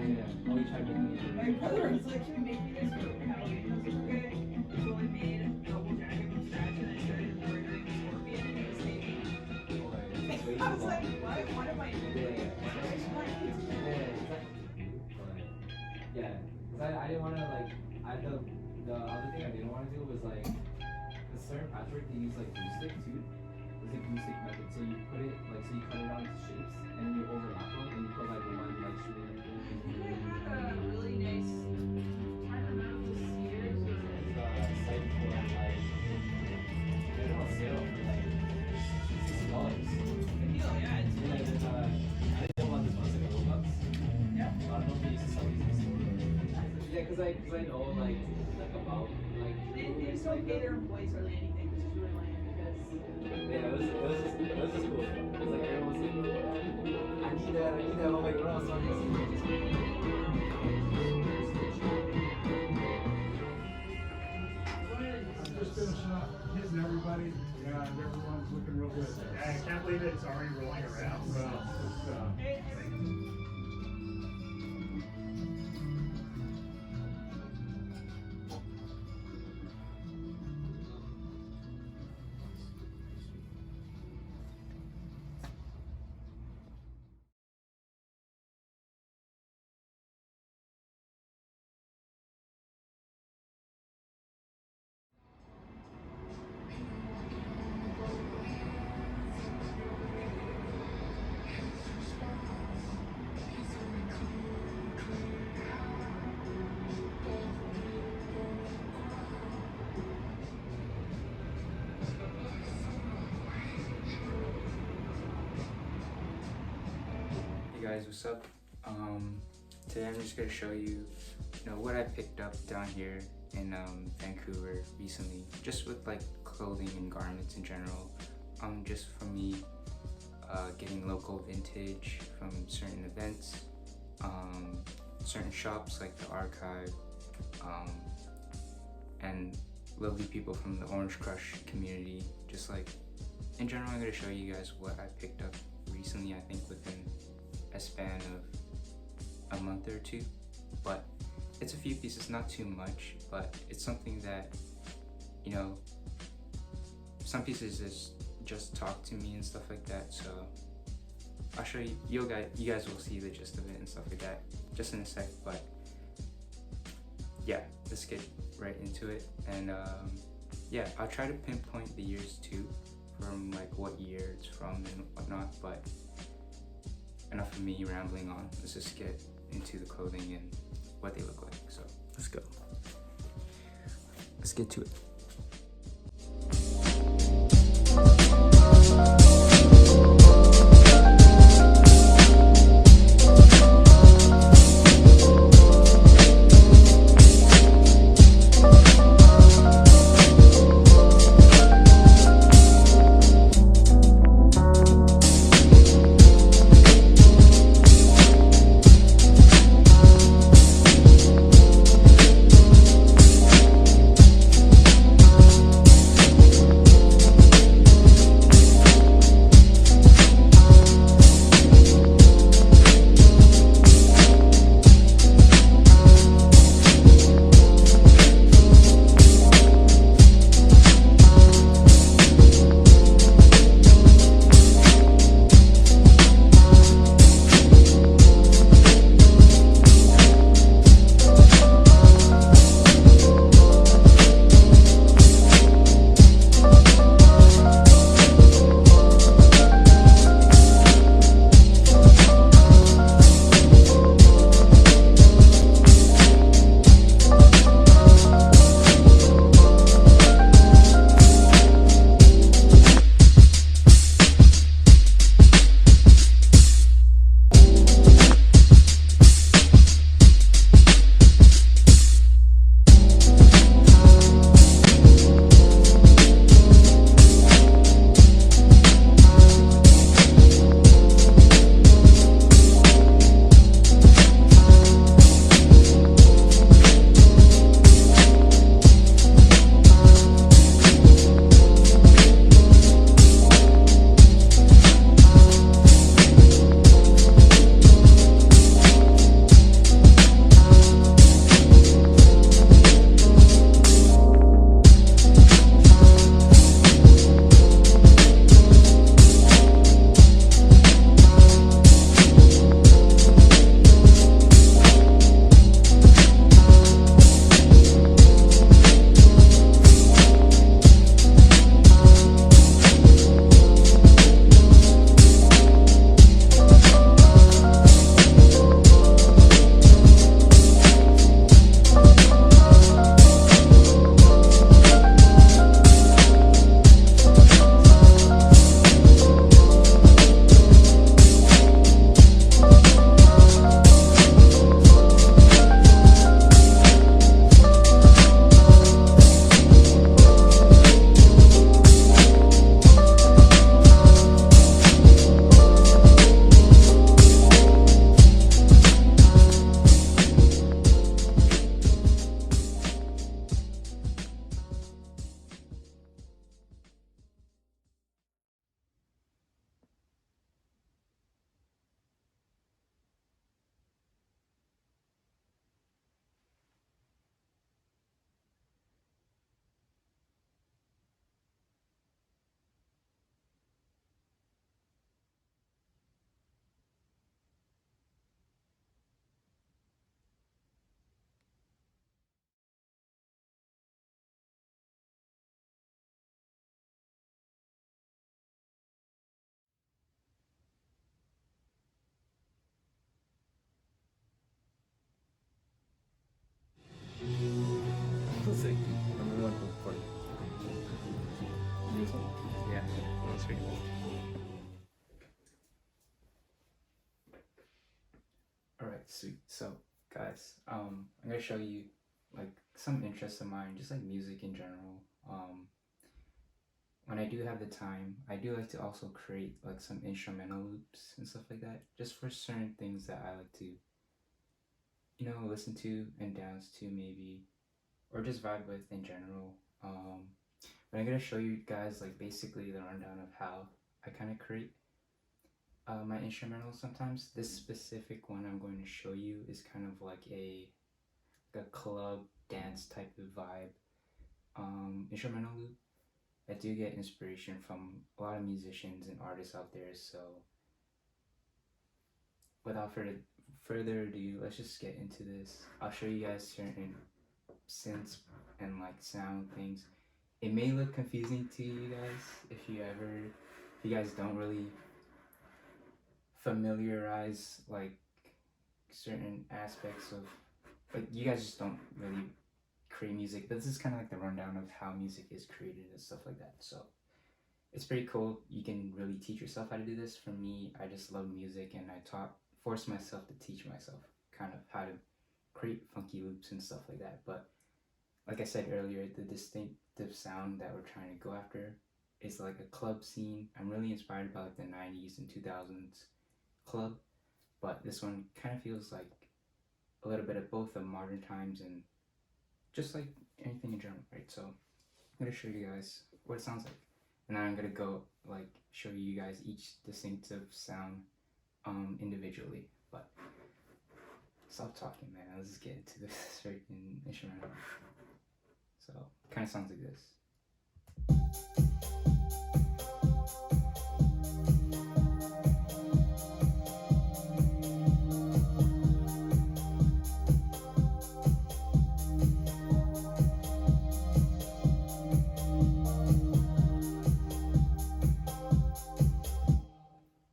Oh, you tried making it. My brother was like, "Can we make me this for Halloween?" I was like, "Okay." So I made a double jacket from scratch and I started embroidering a scorpion and it was baby. I was like, what am I doing? What am I trying to do? Yeah, because I didn't want to like, the other thing I didn't want to do was like, the certain patchwork they use like glue stick too. It's a glue stick method. So you put it like, so you cut it out into shapes and then you overlap them and you put like one like string in the I think I had a really nice, I don't remember if this year's was It's a site for like, they're on sale for like $60. good deal, yeah. It's And like there's I didn't want this one, it's like Robux. yeah. I don't know if they used to sell these in the store. Yeah, cause I know like about like They just don't pay their employees hardly anything, which is really lame because yeah, it was just cool. It was like everyone was like, I need that. I'm like, what else? So I'm just finishing up, hitting everybody, yeah, and everyone's looking real good. I can't believe it's already rolling around. Well, Hey guys, what's up? Today I'm just gonna show you, what I picked up down here in Vancouver recently, just with like clothing and garments in general. Just from me getting local vintage from certain events, certain shops like the Archive, and lovely people from the Orange Crush community. Just like in general, I'm gonna show you guys what I picked up recently. I think within a span of a month or two, but it's a few pieces, not too much, but it's something that, some pieces just talk to me and stuff like that. So I'll show you, you guys will see the gist of it and stuff like that just in a sec. But yeah, let's get right into it. And yeah, I'll try to pinpoint the years too, from like what year it's from and whatnot, but enough of me rambling on. Let's just get into the clothing and what they look like. So let's go. Let's get to it. sweet. So, guys, I'm gonna show you like some interests of mine, just like music in general. When I do have the time, I do like to also create like some instrumental loops and stuff like that, just for certain things that I like to, you know, listen to and dance to maybe, or just vibe with in general. But I'm gonna show you guys like basically the rundown of how I kind of create my instrumentals sometimes. This specific one I'm going to show you is kind of like a club dance type of vibe instrumental loop. I do get inspiration from a lot of musicians and artists out there, so without further ado, let's just get into this. I'll show you guys certain synths and like sound things. It may look confusing to you guys if you guys don't really familiarize like certain aspects of, like, you guys just don't really create music, but this is kind of like the rundown of how music is created and stuff like that. So it's pretty cool. You can really teach yourself how to do this. For me, I just love music, and I forced myself to teach myself kind of how to create funky loops and stuff like that. But like I said earlier, the distinctive sound that we're trying to go after is like a club scene. I'm really inspired by like the 90s and 2000s club, but this one kind of feels like a little bit of both the modern times and just like anything in general, right? So I'm gonna show you guys what it sounds like, and then I'm gonna go like show you guys each distinctive sound individually. But stop talking, man. Let's just get into this freaking instrumental. So it kind of sounds like this.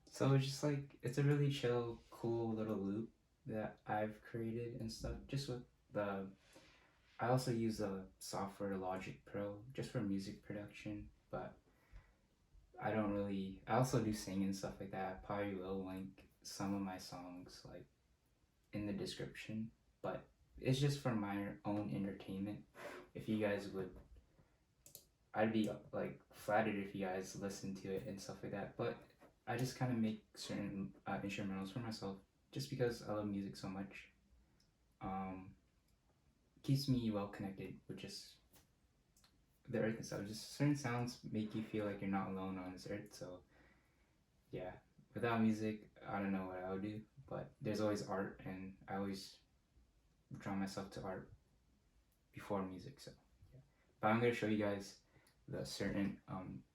So it's just like, it's a really chill, cool little loop that I've created and stuff, just with I also use the software Logic Pro just for music production, but I also do sing and stuff like that. I probably will link some of my songs like in the description, but it's just for my own entertainment. If you guys would, I'd be like flattered if you guys listen to it and stuff like that, but I just kind of make certain instrumentals for myself just because I love music so much. Keeps me well connected with just the earth and stuff. Just certain sounds make you feel like you're not alone on this earth. So yeah, without music, I don't know what I would do, but there's always art, and I always draw myself to art before music. So yeah, but I'm gonna show you guys the certain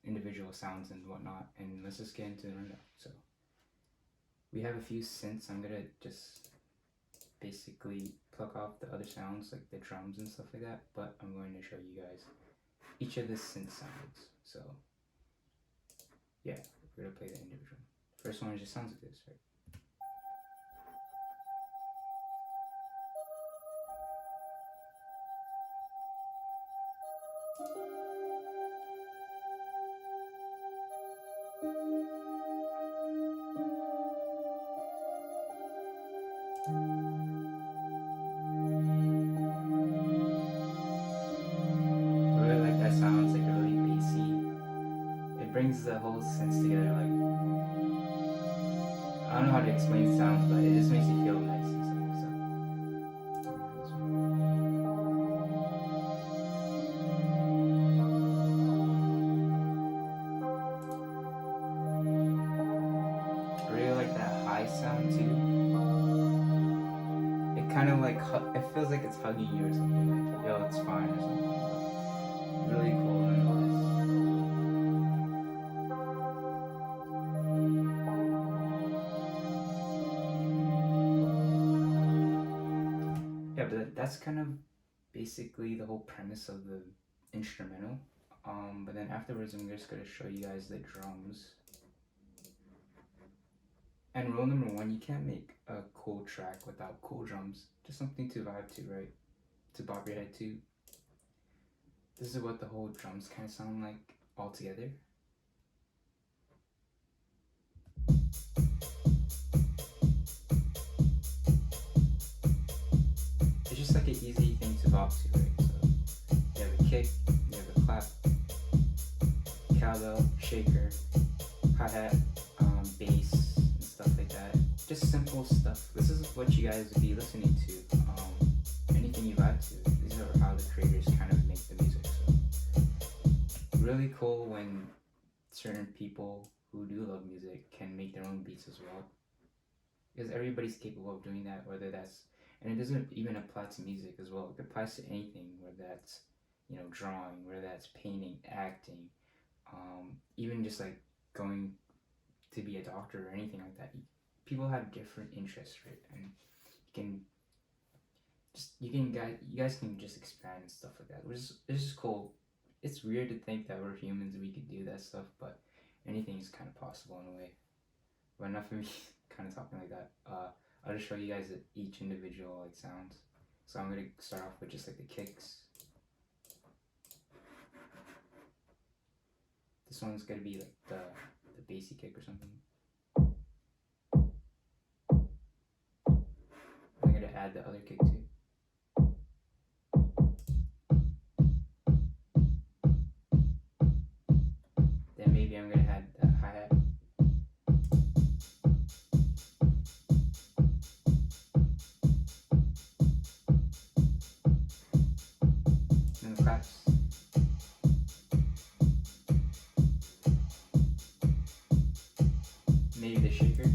individual sounds and whatnot, and let's just get into the rundown. So we have a few synths. I'm gonna just basically pluck off the other sounds like the drums and stuff like that, but I'm going to show you guys each of the synth sounds. So yeah, we're gonna play the individual. First one just sounds like this, right? I really like that sound. It's like really bassy. It brings the whole sense together. Like, I don't know how to explain sounds, but it just makes you feel nice and stuff. I really like that high sound too. It kind of like it feels like it's hugging you or something. Like, yo, it's fine or something. But really cool nonetheless. Yeah, but that's kind of basically the whole premise of the instrumental. But then afterwards, I'm just gonna show you guys the drums. And rule number one, you can't make a cool track without cool drums. Just something to vibe to, right? To bob your head to. This is what the whole drums kind of sound like all together. an easy thing to bop to, right? So you have a kick, you have a clap, cowbell, shaker, hi-hat, bass, and stuff like that. Just simple stuff. This is what you guys would be listening to. Anything you vibe to. These are how the creators kind of make the music. So really cool when certain people who do love music can make their own beats as well. Because everybody's capable of doing that, whether that's, and it doesn't even apply to music as well. It applies to anything, whether that's, you know, drawing, whether that's painting, acting, even just like going to be a doctor or anything like that. People have different interests, right? And you guys can just expand and stuff like that, which is, it's just cool. It's weird to think that we're humans and we could do that stuff, but anything is kind of possible in a way. But enough of me kind of talking like that. I'll just show you guys each individual like sounds. So I'm gonna start off with just like the kicks. This one's gonna be like the bassy kick or something. I'm gonna add the other kick too. Then maybe I'm gonna add that hi-hat. And the claps. Maybe the shaker.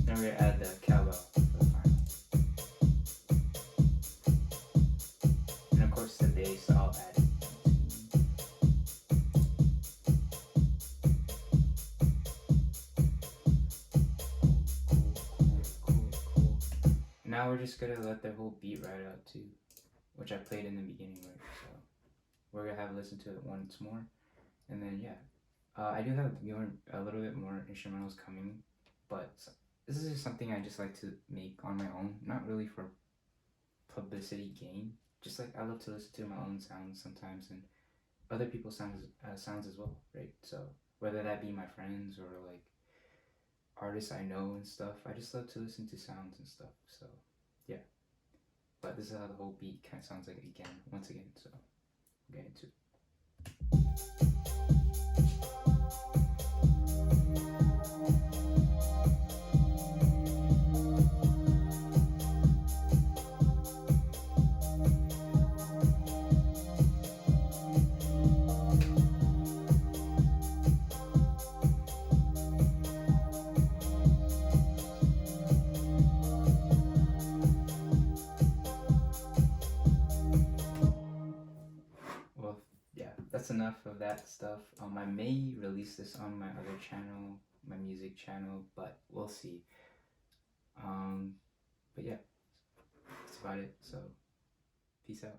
Then we're gonna add the cowbell for the final. And of course the bass, I'll add it. Cool. Now we're just gonna let the whole beat ride out too, which I played in the beginning, right? So we're gonna have a listen to it once more, and then yeah, I do have a little bit more instrumentals coming, but this is just something I just like to make on my own, not really for publicity gain. Just like I love to listen to my own sounds sometimes, and other people's sounds as well, right? So whether that be my friends or like artists I know and stuff, I just love to listen to sounds and stuff. So yeah, but this is how the whole beat kind of sounds like once again. So get into it. That's enough of that stuff. I may release this on my other channel, my music channel, but we'll see. But yeah, that's about it. So, peace out.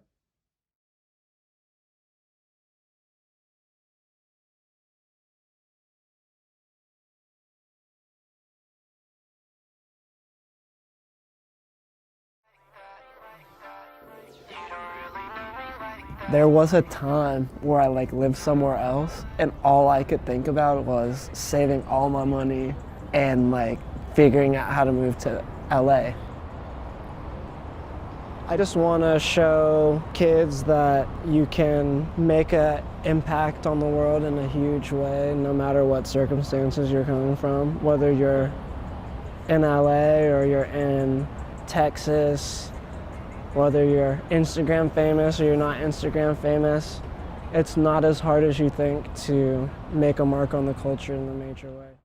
There was a time where I lived somewhere else and all I could think about was saving all my money and figuring out how to move to LA. I just want to show kids that you can make an impact on the world in a huge way, no matter what circumstances you're coming from, whether you're in LA or you're in Texas, whether you're Instagram famous or you're not Instagram famous. It's not as hard as you think to make a mark on the culture in a major way.